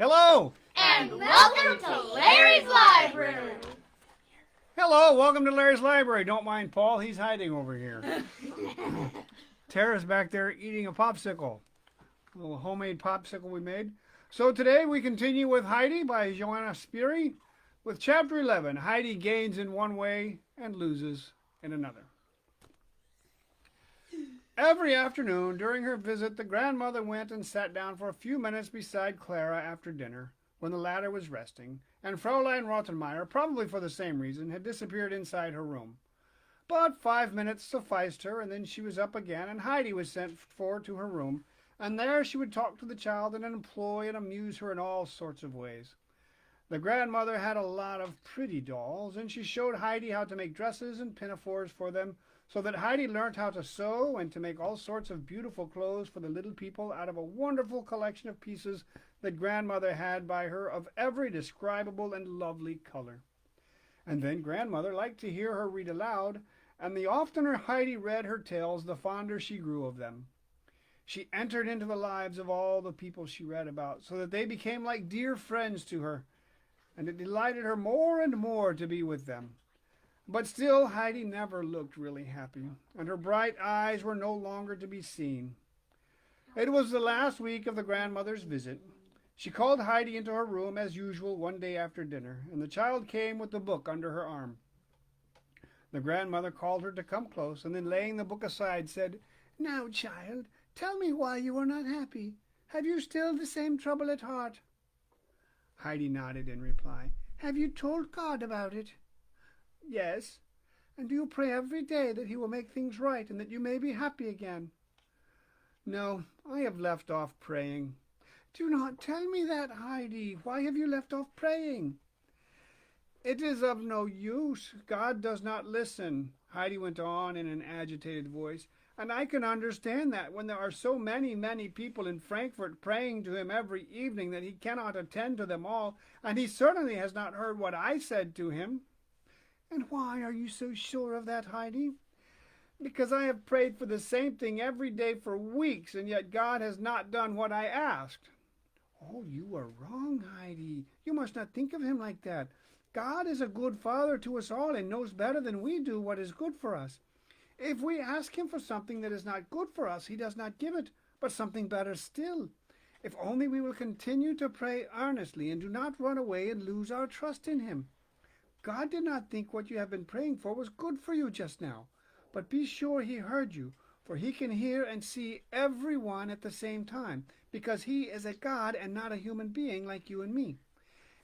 Hello! And welcome to Larry's Library! Hello, welcome to Larry's Library. Don't mind Paul, he's hiding over here. Tara's back there eating a popsicle. A little homemade popsicle we made. So today we continue with Heidi by Joanna Spyri with Chapter 11. Heidi gains in one way and loses in another. Every afternoon during her visit, the grandmother went and sat down for a few minutes beside Clara after dinner, when the latter was resting, and Fraulein Rottenmeier, probably for the same reason, had disappeared inside her room. But 5 minutes sufficed her, and then she was up again, and Heidi was sent for to her room, and there she would talk to the child and employ and amuse her in all sorts of ways. The grandmother had a lot of pretty dolls, and she showed Heidi how to make dresses and pinafores for them, so that Heidi learnt how to sew and to make all sorts of beautiful clothes for the little people out of a wonderful collection of pieces that grandmother had by her of every describable and lovely color. And then grandmother liked to hear her read aloud, and the oftener Heidi read her tales, the fonder she grew of them. She entered into the lives of all the people she read about, so that they became like dear friends to her, and it delighted her more and more to be with them. But still Heidi never looked really happy, and her bright eyes were no longer to be seen. It was the last week of the grandmother's visit. She called Heidi into her room as usual one day after dinner, and the child came with the book under her arm. The grandmother called her to come close, and then laying the book aside said, "Now, child, tell me why you are not happy. Have you still the same trouble at heart?" Heidi nodded in reply. "Have you told God about it?" "Yes." "And do you pray every day that he will make things right and that you may be happy again?" "No, I have left off praying." "Do not tell me that, Heidi. Why have you left off praying?" "It is of no use. God does not listen," Heidi went on in an agitated voice. "And I can understand that when there are so many, many people in Frankfurt praying to him every evening that he cannot attend to them all, and he certainly has not heard what I said to him." "And why are you so sure of that, Heidi?" "Because I have prayed for the same thing every day for weeks, and yet God has not done what I asked." "Oh, you are wrong, Heidi. You must not think of him like that. God is a good father to us all and knows better than we do what is good for us. If we ask him for something that is not good for us, he does not give it, but something better still. If only we will continue to pray earnestly and do not run away and lose our trust in him. God did not think what you have been praying for was good for you just now, but be sure he heard you, for he can hear and see every one at the same time, because he is a God and not a human being like you and me.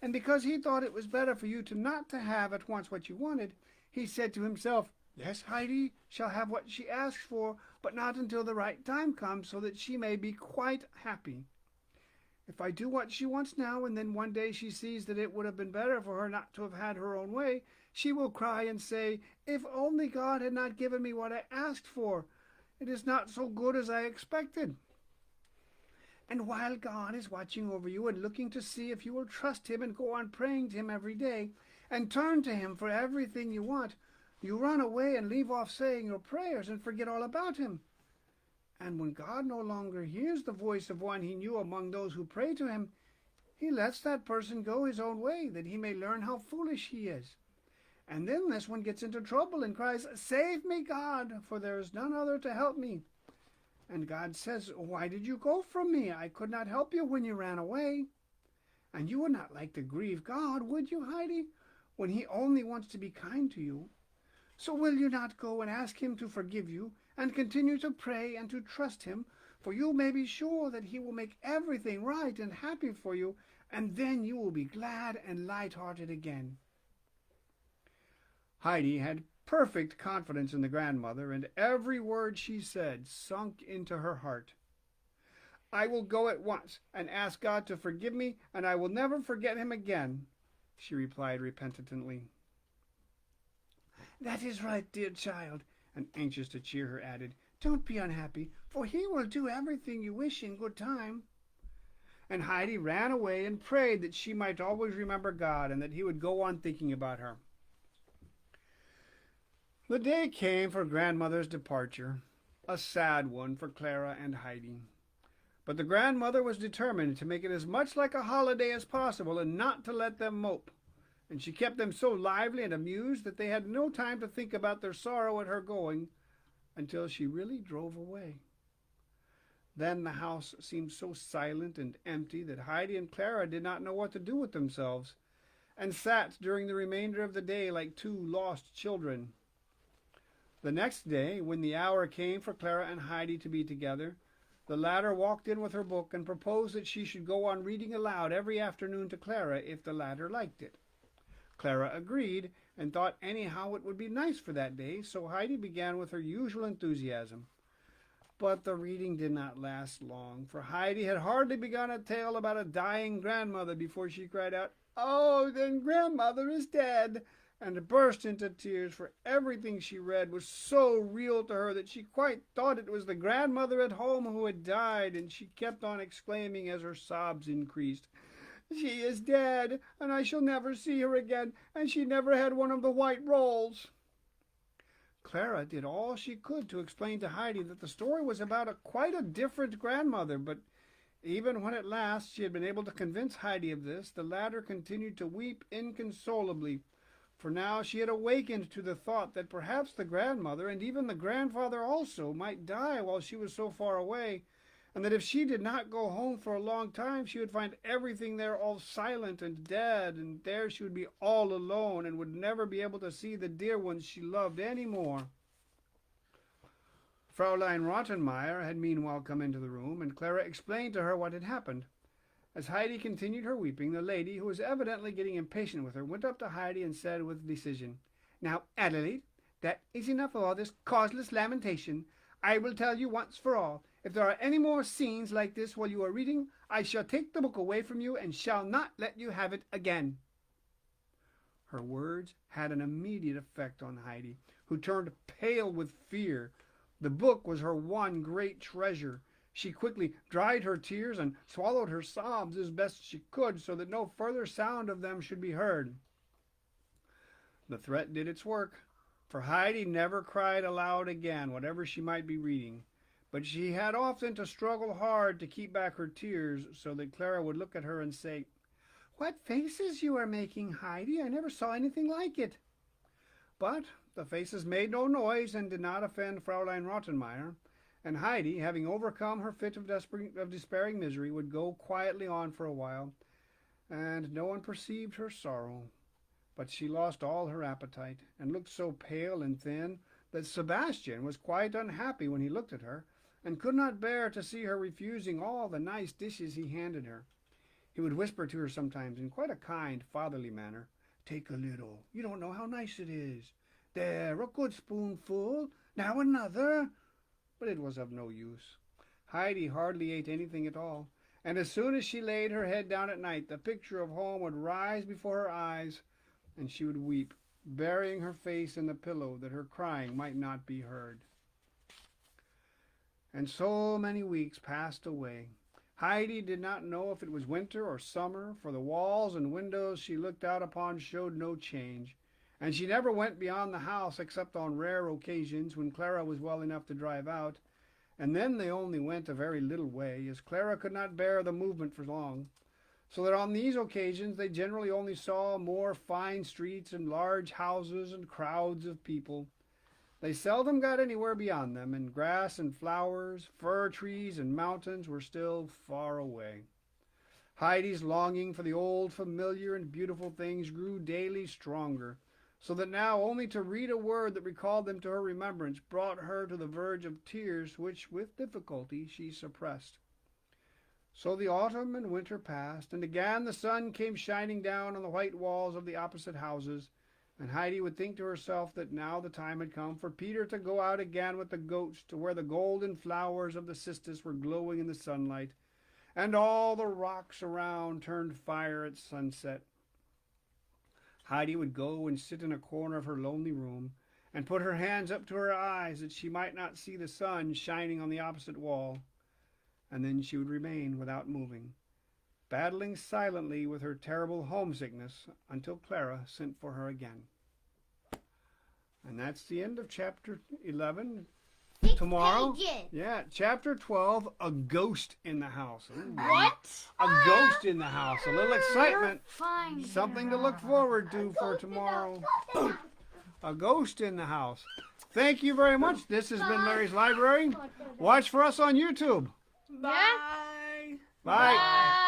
And because he thought it was better for you not to have at once what you wanted, he said to himself, 'Yes, Heidi shall have what she asks for, but not until the right time comes, so that she may be quite happy. If I do what she wants now, and then one day she sees that it would have been better for her not to have had her own way, she will cry and say, "If only God had not given me what I asked for. It is not so good as I expected." And while God is watching over you and looking to see if you will trust him and go on praying to him every day, and turn to him for everything you want, you run away and leave off saying your prayers and forget all about him. And when God no longer hears the voice of one he knew among those who pray to him, he lets that person go his own way, that he may learn how foolish he is. And then this one gets into trouble and cries, 'Save me, God, for there is none other to help me.' And God says, 'Why did you go from me? I could not help you when you ran away.' And you would not like to grieve God, would you, Heidi, when he only wants to be kind to you? So will you not go and ask him to forgive you, and continue to pray and to trust him, for you may be sure that he will make everything right and happy for you, and then you will be glad and light-hearted again." Heidi had perfect confidence in the grandmother, and every word she said sunk into her heart. "I will go at once and ask God to forgive me, and I will never forget him again," she replied repentantly. "That is right, dear child," and anxious to cheer her added, "Don't be unhappy, for he will do everything you wish in good time." And Heidi ran away and prayed that she might always remember God and that he would go on thinking about her. The day came for grandmother's departure, a sad one for Clara and Heidi. But the grandmother was determined to make it as much like a holiday as possible and not to let them mope, and she kept them so lively and amused that they had no time to think about their sorrow at her going until she really drove away. Then the house seemed so silent and empty that Heidi and Clara did not know what to do with themselves, and sat during the remainder of the day like two lost children. The next day, when the hour came for Clara and Heidi to be together, the latter walked in with her book and proposed that she should go on reading aloud every afternoon to Clara if the latter liked it. Clara agreed and thought anyhow it would be nice for that day, so Heidi began with her usual enthusiasm. But the reading did not last long, for Heidi had hardly begun a tale about a dying grandmother before she cried out, "Oh, then grandmother is dead!" and burst into tears, for everything she read was so real to her that she quite thought it was the grandmother at home who had died, and she kept on exclaiming as her sobs increased, "She is dead, and I shall never see her again, and she never had one of the white rolls." Clara did all she could to explain to Heidi that the story was about quite a different grandmother, but even when at last she had been able to convince Heidi of this, the latter continued to weep inconsolably, for now she had awakened to the thought that perhaps the grandmother, and even the grandfather also, might die while she was so far away, and that if she did not go home for a long time, she would find everything there all silent and dead, and there she would be all alone and would never be able to see the dear ones she loved any more. Fraulein Rottenmeier had meanwhile come into the room, and Clara explained to her what had happened. As Heidi continued her weeping, the lady, who was evidently getting impatient with her, went up to Heidi and said with decision, "Now, Adelaide, that is enough of all this causeless lamentation. I will tell you once for all, if there are any more scenes like this while you are reading, I shall take the book away from you and shall not let you have it again." Her words had an immediate effect on Heidi, who turned pale with fear. The book was her one great treasure. She quickly dried her tears and swallowed her sobs as best she could, so that no further sound of them should be heard. The threat did its work, for Heidi never cried aloud again, whatever she might be reading. But she had often to struggle hard to keep back her tears, so that Clara would look at her and say, "What faces you are making, Heidi! I never saw anything like it." But the faces made no noise and did not offend Fraulein Rottenmeier, and Heidi, having overcome her fit of despairing misery, would go quietly on for a while, and no one perceived her sorrow. But she lost all her appetite, and looked so pale and thin that Sebastian was quite unhappy when he looked at her, and could not bear to see her refusing all the nice dishes he handed her. He would whisper to her sometimes in quite a kind, fatherly manner, "Take a little. You don't know how nice it is. There, a good spoonful. Now another." But it was of no use. Heidi hardly ate anything at all, and as soon as she laid her head down at night, the picture of home would rise before her eyes, and she would weep, burying her face in the pillow that her crying might not be heard. And so many weeks passed away. Heidi did not know if it was winter or summer, for the walls and windows she looked out upon showed no change, and she never went beyond the house except on rare occasions when Clara was well enough to drive out, and then they only went a very little way, as Clara could not bear the movement for long, so that on these occasions they generally only saw more fine streets and large houses and crowds of people. They seldom got anywhere beyond them, and grass and flowers, fir trees and mountains were still far away. Heidi's longing for the old familiar and beautiful things grew daily stronger, so that now only to read a word that recalled them to her remembrance brought her to the verge of tears which with difficulty she suppressed. So the autumn and winter passed, and again the sun came shining down on the white walls of the opposite houses, and Heidi would think to herself that now the time had come for Peter to go out again with the goats to where the golden flowers of the cistus were glowing in the sunlight, and all the rocks around turned fire at sunset. Heidi would go and sit in a corner of her lonely room, and put her hands up to her eyes that she might not see the sun shining on the opposite wall, and then she would remain without moving, battling silently with her terrible homesickness until Clara sent for her again. And that's the end of chapter 11. Tomorrow? Pages. Yeah, chapter 12, a ghost in the house. Ooh. What? A ghost in the house. A little excitement. Fine. Something to look forward to for tomorrow. A ghost in the house. Thank you very much. This has been Larry's Library. Watch for us on YouTube. Bye. Bye.